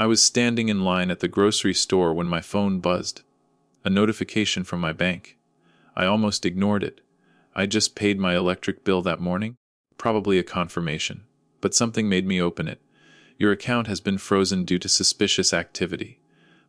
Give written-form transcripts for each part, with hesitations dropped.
I was standing in line at the grocery store when my phone buzzed. A notification from my bank. I almost ignored it. I just paid my electric bill that morning. Probably a confirmation. But something made me open it. Your account has been frozen due to suspicious activity.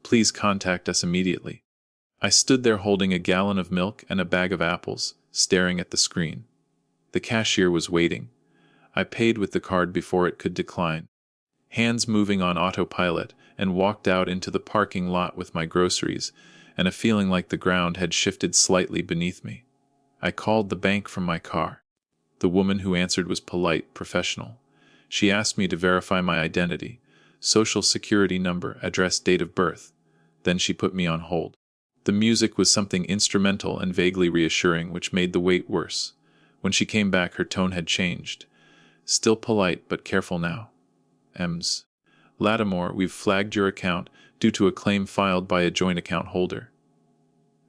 Please contact us immediately. I stood there holding a gallon of milk and a bag of apples, staring at the screen. The cashier was waiting. I paid with the card before it could decline. Hands moving on autopilot, and walked out into the parking lot with my groceries, and a feeling like the ground had shifted slightly beneath me. I called the bank from my car. The woman who answered was polite, professional. She asked me to verify my identity, social security number, address, date of birth. Then she put me on hold. The music was something instrumental and vaguely reassuring, which made the wait worse. When she came back, her tone had changed. Still polite, but careful now. Ms. Lattimore, we've flagged your account due to a claim filed by a joint account holder.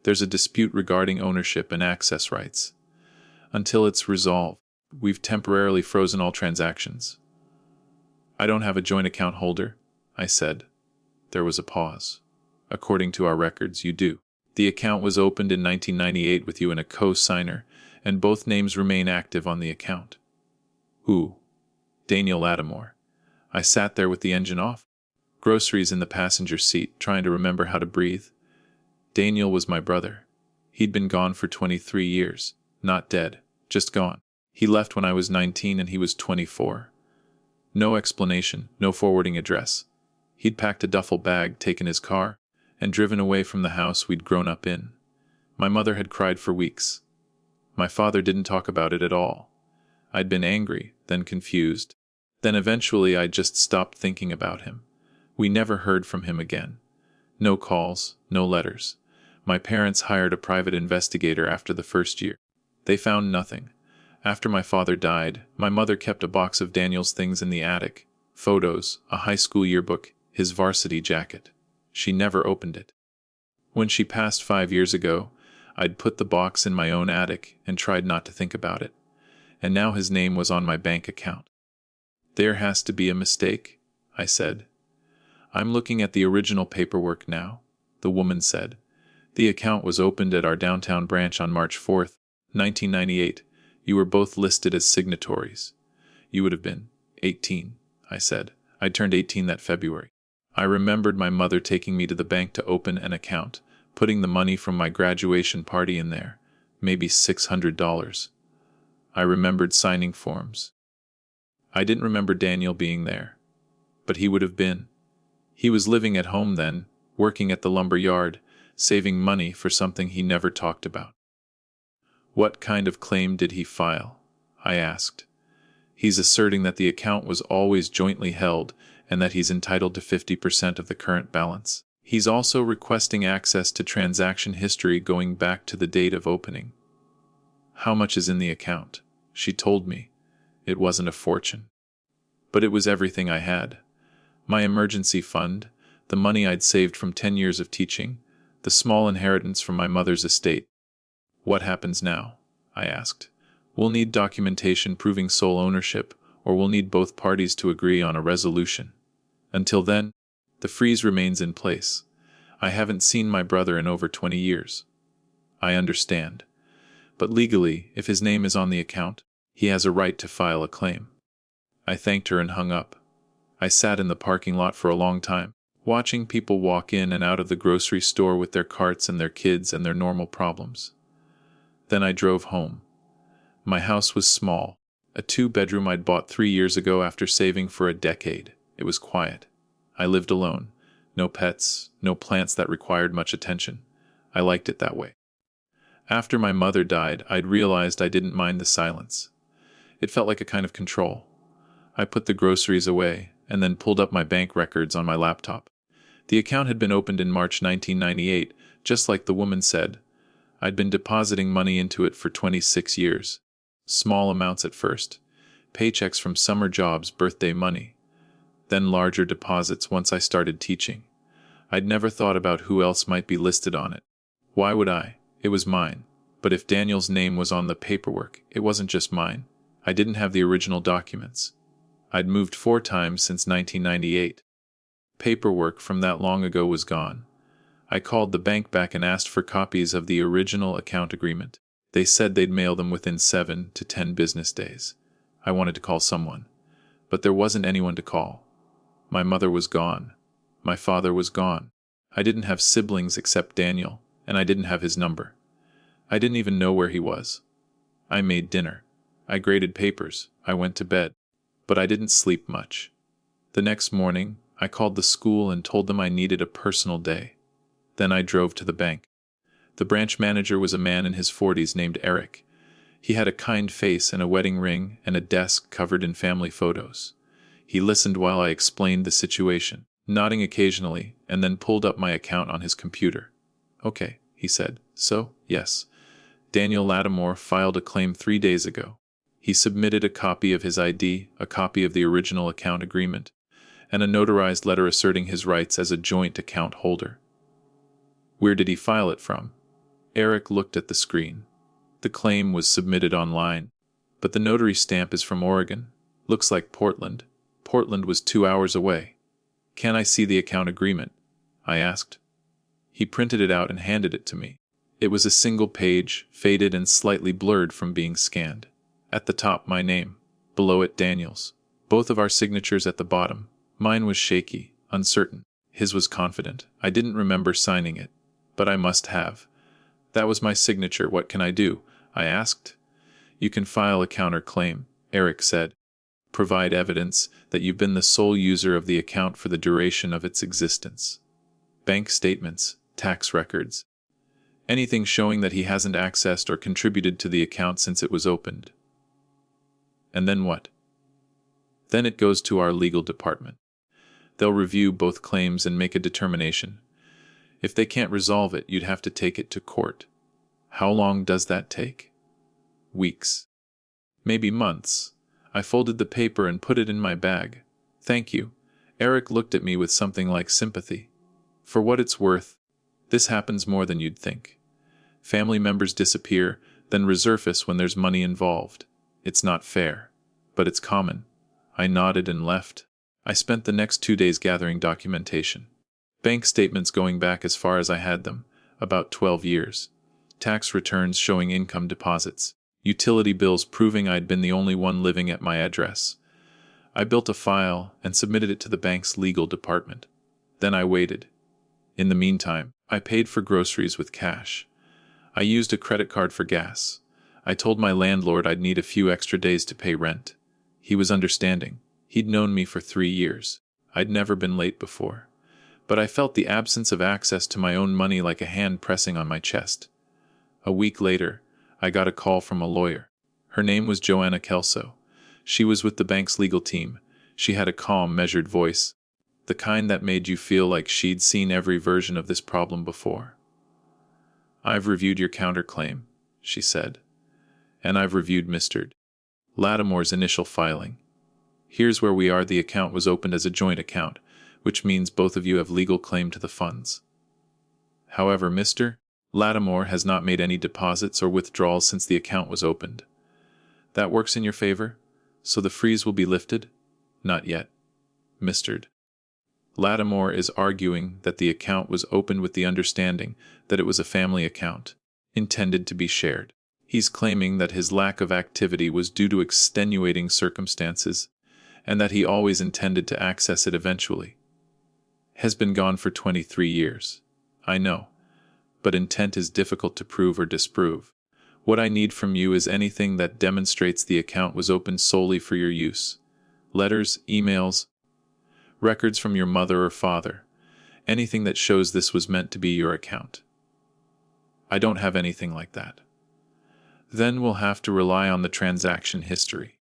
There's a dispute regarding ownership and access rights. Until it's resolved, we've temporarily frozen all transactions. I don't have a joint account holder, I said. There was a pause. According to our records, you do. The account was opened in 1998 with you and a co-signer, and both names remain active on the account. Who? Daniel Lattimore. I sat there with the engine off, groceries in the passenger seat, trying to remember how to breathe. Daniel was my brother. He'd been gone for 23 years. Not dead, just gone. He left when I was 19 and he was 24. No explanation, no forwarding address. He'd packed a duffel bag, taken his car, and driven away from the house we'd grown up in. My mother had cried for weeks. My father didn't talk about it at all. I'd been angry, then confused. Then eventually I just stopped thinking about him. We never heard from him again. No calls, no letters. My parents hired a private investigator after the first year. They found nothing. After my father died, my mother kept a box of Daniel's things in the attic. Photos, a high school yearbook, his varsity jacket. She never opened it. When she passed 5 years ago, I'd put the box in my own attic and tried not to think about it. And now his name was on my bank account. There has to be a mistake, I said. I'm looking at the original paperwork now, the woman said. The account was opened at our downtown branch on March 4th, 1998. You were both listed as signatories. You would have been 18, I said. I turned 18 that February. I remembered my mother taking me to the bank to open an account, putting the money from my graduation party in there, maybe $600. I remembered signing forms. I didn't remember Daniel being there, but he would have been. He was living at home then, working at the lumber yard, saving money for something he never talked about. What kind of claim did he file? I asked. He's asserting that the account was always jointly held and that he's entitled to 50% of the current balance. He's also requesting access to transaction history going back to the date of opening. How much is in the account? She told me. It wasn't a fortune. But it was everything I had. My emergency fund, the money I'd saved from 10 years of teaching, the small inheritance from my mother's estate. What happens now? I asked. We'll need documentation proving sole ownership, or we'll need both parties to agree on a resolution. Until then, the freeze remains in place. I haven't seen my brother in over 20 years. I understand. But legally, if his name is on the account, he has a right to file a claim. I thanked her and hung up. I sat in the parking lot for a long time, watching people walk in and out of the grocery store with their carts and their kids and their normal problems. Then I drove home. My house was small, a 2-bedroom I'd bought 3 years ago after saving for a decade. It was quiet. I lived alone. No pets, no plants that required much attention. I liked it that way. After my mother died, I'd realized I didn't mind the silence. It felt like a kind of control. I put the groceries away and then pulled up my bank records on my laptop. The account had been opened in March 1998, just like the woman said. I'd been depositing money into it for 26 years. Small amounts at first. Paychecks from summer jobs, birthday money. Then larger deposits once I started teaching. I'd never thought about who else might be listed on it. Why would I? It was mine. But if Daniel's name was on the paperwork, it wasn't just mine. I didn't have the original documents. I'd moved 4 times since 1998. Paperwork from that long ago was gone. I called the bank back and asked for copies of the original account agreement. They said they'd mail them within 7 to 10 business days. I wanted to call someone, but there wasn't anyone to call. My mother was gone. My father was gone. I didn't have siblings except Daniel, and I didn't have his number. I didn't even know where he was. I made dinner. I graded papers. I went to bed. But I didn't sleep much. The next morning, I called the school and told them I needed a personal day. Then I drove to the bank. The branch manager was a man in his 40s named Eric. He had a kind face and a wedding ring and a desk covered in family photos. He listened while I explained the situation, nodding occasionally, and then pulled up my account on his computer. "Okay," he said. "So, yes. Daniel Lattimore filed a claim 3 days ago. He submitted a copy of his ID, a copy of the original account agreement, and a notarized letter asserting his rights as a joint account holder." "Where did he file it from?" Eric looked at the screen. "The claim was submitted online, but the notary stamp is from Oregon. Looks like Portland. Portland was 2 hours away." "Can I see the account agreement?" I asked. He printed it out and handed it to me. It was a single page, faded and slightly blurred from being scanned. At the top, my name. Below it, Daniel's. Both of our signatures at the bottom. Mine was shaky, uncertain. His was confident. I didn't remember signing it, but I must have. "That was my signature. What can I do?" I asked. "You can file a counterclaim," Eric said. "Provide evidence that you've been the sole user of the account for the duration of its existence. Bank statements, tax records. Anything showing that he hasn't accessed or contributed to the account since it was opened." "And then what?" "Then it goes to our legal department. They'll review both claims and make a determination. If they can't resolve it, you'd have to take it to court." "How long does that take?" "Weeks. Maybe months." I folded the paper and put it in my bag. "Thank you." Eric looked at me with something like sympathy. "For what it's worth, this happens more than you'd think. Family members disappear, then resurface when there's money involved. It's not fair, but it's common." I nodded and left. I spent the next 2 days gathering documentation. Bank statements going back as far as I had them, about 12 years. Tax returns showing income deposits. Utility bills proving I'd been the only one living at my address. I built a file and submitted it to the bank's legal department. Then I waited. In the meantime, I paid for groceries with cash. I used a credit card for gas. I told my landlord I'd need a few extra days to pay rent. He was understanding. He'd known me for 3 years. I'd never been late before. But I felt the absence of access to my own money like a hand pressing on my chest. A week later, I got a call from a lawyer. Her name was Joanna Kelso. She was with the bank's legal team. She had a calm, measured voice, the kind that made you feel like she'd seen every version of this problem before. "I've reviewed your counterclaim," she said, "and I've reviewed Mr. Lattimore's initial filing. Here's where we are. The account was opened as a joint account, which means both of you have legal claim to the funds. However, Mr. Lattimore has not made any deposits or withdrawals since the account was opened. That works in your favor, so the freeze will be lifted?" "Not yet. Mr. Lattimore is arguing that the account was opened with the understanding that it was a family account, intended to be shared. He's claiming that his lack of activity was due to extenuating circumstances, and that he always intended to access it eventually. Has been gone for 23 years. I know. But intent is difficult to prove or disprove. What I need from you is anything that demonstrates the account was opened solely for your use. Letters, emails, records from your mother or father. Anything that shows this was meant to be your account." "I don't have anything like that." "Then we'll have to rely on the transaction history.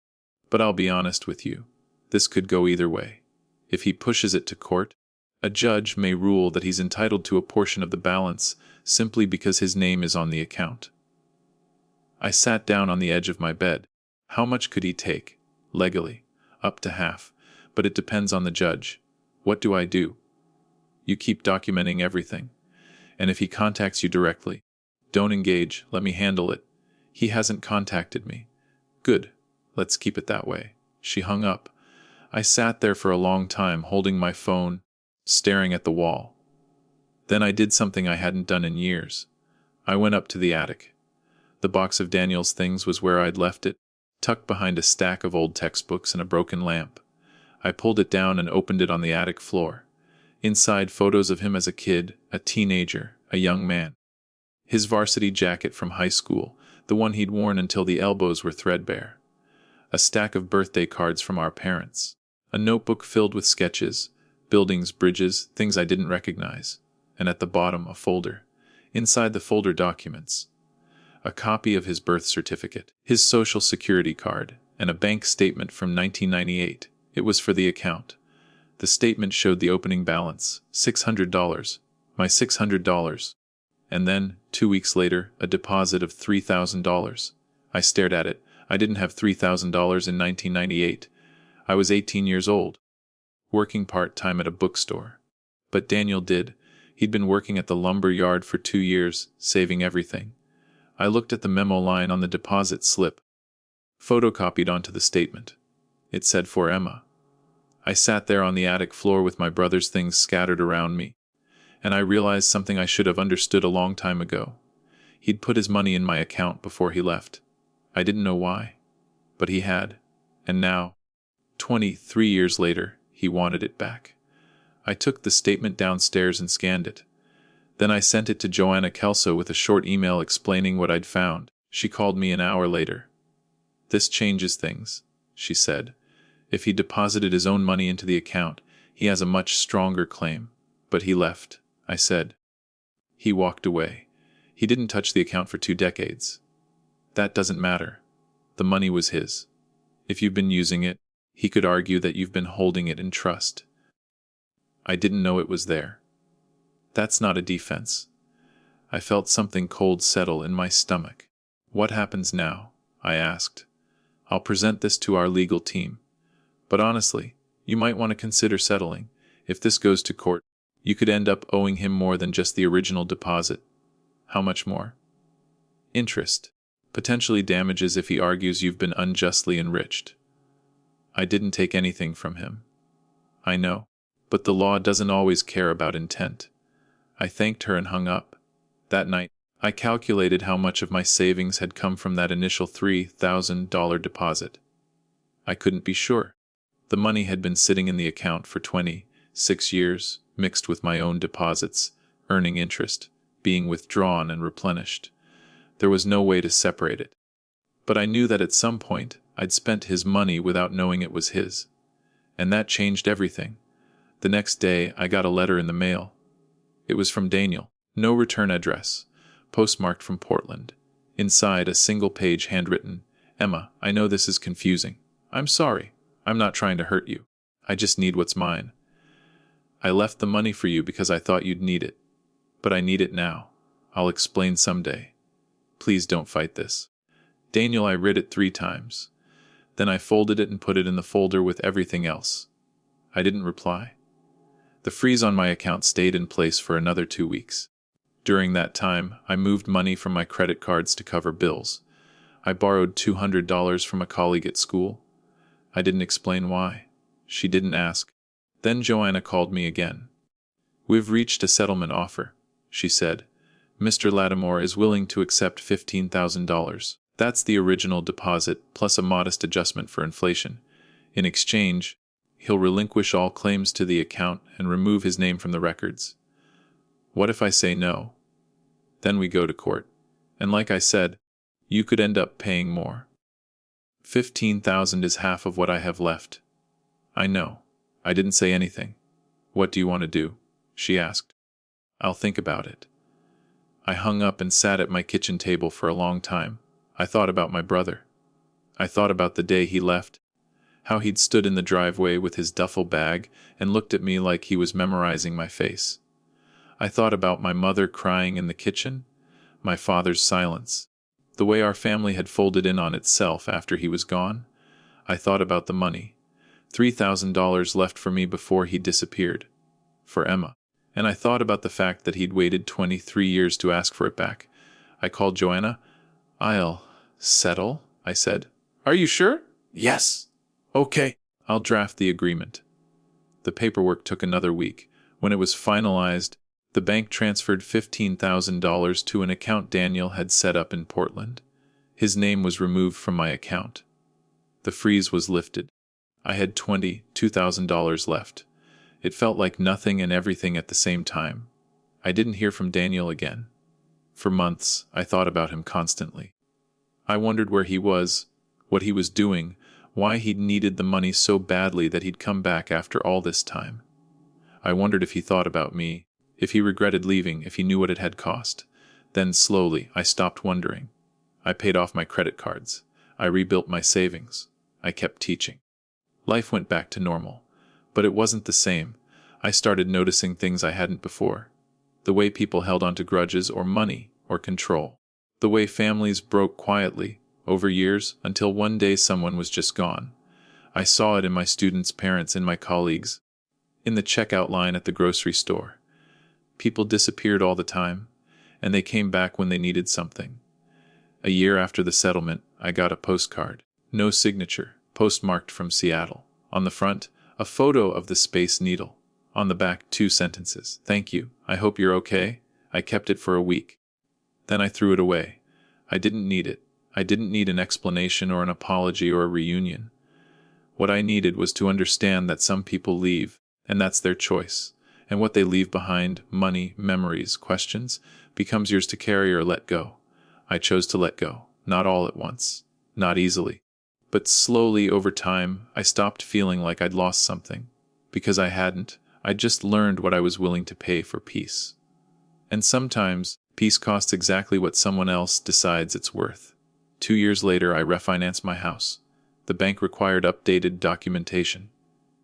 But I'll be honest with you. This could go either way. If he pushes it to court, a judge may rule that he's entitled to a portion of the balance simply because his name is on the account." I sat down on the edge of my bed. How much could he take? Legally, up to half, but it depends on the judge. What do I do? You keep documenting everything. And if he contacts you directly, don't engage, let me handle it. He hasn't contacted me. Good, let's keep it that way. She hung up. I sat there for a long time holding my phone, staring at the wall. Then I did something I hadn't done in years. I went up to the attic. The box of Daniel's things was where I'd left it, tucked behind a stack of old textbooks and a broken lamp. I pulled it down and opened it on the attic floor. Inside, photos of him as a kid, a teenager, a young man. His varsity jacket from high school, the one he'd worn until the elbows were threadbare. A stack of birthday cards from our parents. A notebook filled with sketches, buildings, bridges, things I didn't recognize. And at the bottom, a folder. Inside the folder, documents. A copy of his birth certificate, his social security card, and a bank statement from 1998. It was for the account. The statement showed the opening balance, $600. My $600. And then, 2 weeks later, a deposit of $3,000. I stared at it. I didn't have $3,000 in 1998. I was 18 years old, working part-time at a bookstore. But Daniel did. He'd been working at the lumber yard for 2 years, saving everything. I looked at the memo line on the deposit slip, photocopied onto the statement. It said, "For Emma." I sat there on the attic floor with my brother's things scattered around me, and I realized something I should have understood a long time ago. He'd put his money in my account before he left. I didn't know why, but he had, and now, 23 years later, he wanted it back. I took the statement downstairs and scanned it. Then I sent it to Joanna Kelso with a short email explaining what I'd found. She called me an hour later. "This changes things," she said. "If he deposited his own money into the account, he has a much stronger claim." "But he left," I said. "He walked away. He didn't touch the account for 2 decades. That doesn't matter. The money was his. If you've been using it, he could argue that you've been holding it in trust. I didn't know it was there. That's not a defense." I felt something cold settle in my stomach. "What happens now?" I asked. "I'll present this to our legal team. But honestly, you might want to consider settling. If this goes to court, you could end up owing him more than just the original deposit." "How much more?" "Interest. Potentially damages if he argues you've been unjustly enriched." "I didn't take anything from him." "I know. But the law doesn't always care about intent." I thanked her and hung up. That night, I calculated how much of my savings had come from that initial $3,000 deposit. I couldn't be sure. The money had been sitting in the account for 26 years, mixed with my own deposits, earning interest, being withdrawn and replenished. There was no way to separate it. But I knew that at some point, I'd spent his money without knowing it was his. And that changed everything. The next day, I got a letter in the mail. It was from Daniel. No return address. Postmarked from Portland. Inside, a single page handwritten, "Emma, I know this is confusing. I'm sorry. I'm not trying to hurt you. I just need what's mine. I left the money for you because I thought you'd need it. But I need it now. I'll explain someday. Please don't fight this. Daniel." I read it 3 times. Then I folded it and put it in the folder with everything else. I didn't reply. The freeze on my account stayed in place for another 2 weeks. During that time, I moved money from my credit cards to cover bills. I borrowed $200 from a colleague at school. I didn't explain why. She didn't ask. Then Joanna called me again. "We've reached a settlement offer," she said. "Mr. Lattimore is willing to accept $15,000. That's the original deposit, plus a modest adjustment for inflation. In exchange, he'll relinquish all claims to the account and remove his name from the records." What if I say no? Then we go to court. And like I said, you could end up paying more. 15,000 is half of what I have left. I know. I didn't say anything. "What do you want to do?" she asked. "I'll think about it." I hung up and sat at my kitchen table for a long time. I thought about my brother. I thought about the day he left, how he'd stood in the driveway with his duffel bag and looked at me like he was memorizing my face. I thought about my mother crying in the kitchen, my father's silence, the way our family had folded in on itself after he was gone. I thought about the money, $3,000 left for me before he disappeared, for Emma. And I thought about the fact that he'd waited 23 years to ask for it back. I called Joanna. "I'll settle," I said. "Are you sure?" "Yes." "Okay, I'll draft the agreement." The paperwork took another week. When it was finalized, the bank transferred $15,000 to an account Daniel had set up in Portland. His name was removed from my account. The freeze was lifted. I had $22,000 left. It felt like nothing and everything at the same time. I didn't hear from Daniel again. For months, I thought about him constantly. I wondered where he was, what he was doing, why he'd needed the money so badly that he'd come back after all this time. I wondered if he thought about me, if he regretted leaving, if he knew what it had cost. Then slowly, I stopped wondering. I paid off my credit cards. I rebuilt my savings. I kept teaching. Life went back to normal. But it wasn't the same. I started noticing things I hadn't before. The way people held on to grudges or money or control. The way families broke quietly, over years, until one day someone was just gone. I saw it in my students' parents, in my colleagues, in the checkout line at the grocery store. People disappeared all the time, and they came back when they needed something. A year after the settlement, I got a postcard. No signature, postmarked from Seattle. On the front, a photo of the Space Needle. On the back, 2 sentences. "Thank you. I hope you're okay." I kept it for a week. Then I threw it away. I didn't need it. I didn't need an explanation or an apology or a reunion. What I needed was to understand that some people leave, and that's their choice. And what they leave behind, money, memories, questions, becomes yours to carry or let go. I chose to let go. Not all at once. Not easily. But slowly, over time, I stopped feeling like I'd lost something. Because I hadn't. I'd just learned what I was willing to pay for peace. And sometimes, peace costs exactly what someone else decides it's worth. 2 years later, I refinanced my house. The bank required updated documentation.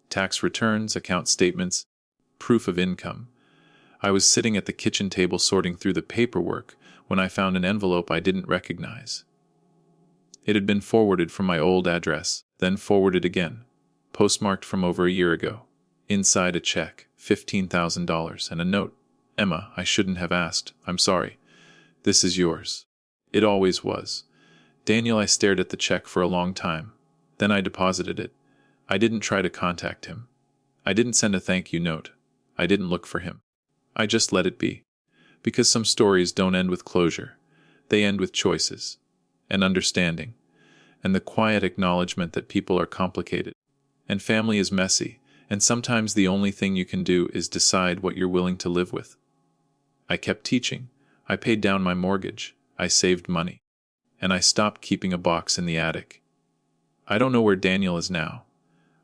Tax returns, account statements, proof of income. I was sitting at the kitchen table sorting through the paperwork when I found an envelope I didn't recognize. It had been forwarded from my old address, then forwarded again, postmarked from over a year ago. Inside a check, $15,000, and a note. "Emma, I shouldn't have asked. I'm sorry. This is yours." It always was. Daniel, I stared at the check for a long time. Then I deposited it. I didn't try to contact him. I didn't send a thank you note. I didn't look for him. I just let it be. Because some stories don't end with closure. They end with choices. And understanding, and the quiet acknowledgement that people are complicated, and family is messy, and sometimes the only thing you can do is decide what you're willing to live with. I kept teaching. I paid down my mortgage. I saved money. And I stopped keeping a box in the attic. I don't know where Daniel is now.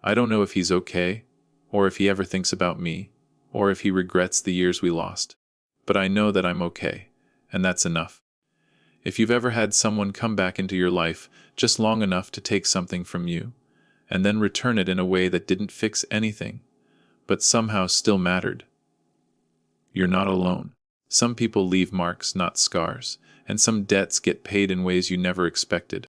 I don't know if he's okay, or if he ever thinks about me, or if he regrets the years we lost. But I know that I'm okay, and that's enough. If you've ever had someone come back into your life just long enough to take something from you, and then return it in a way that didn't fix anything, but somehow still mattered, you're not alone. Some people leave marks, not scars, and some debts get paid in ways you never expected.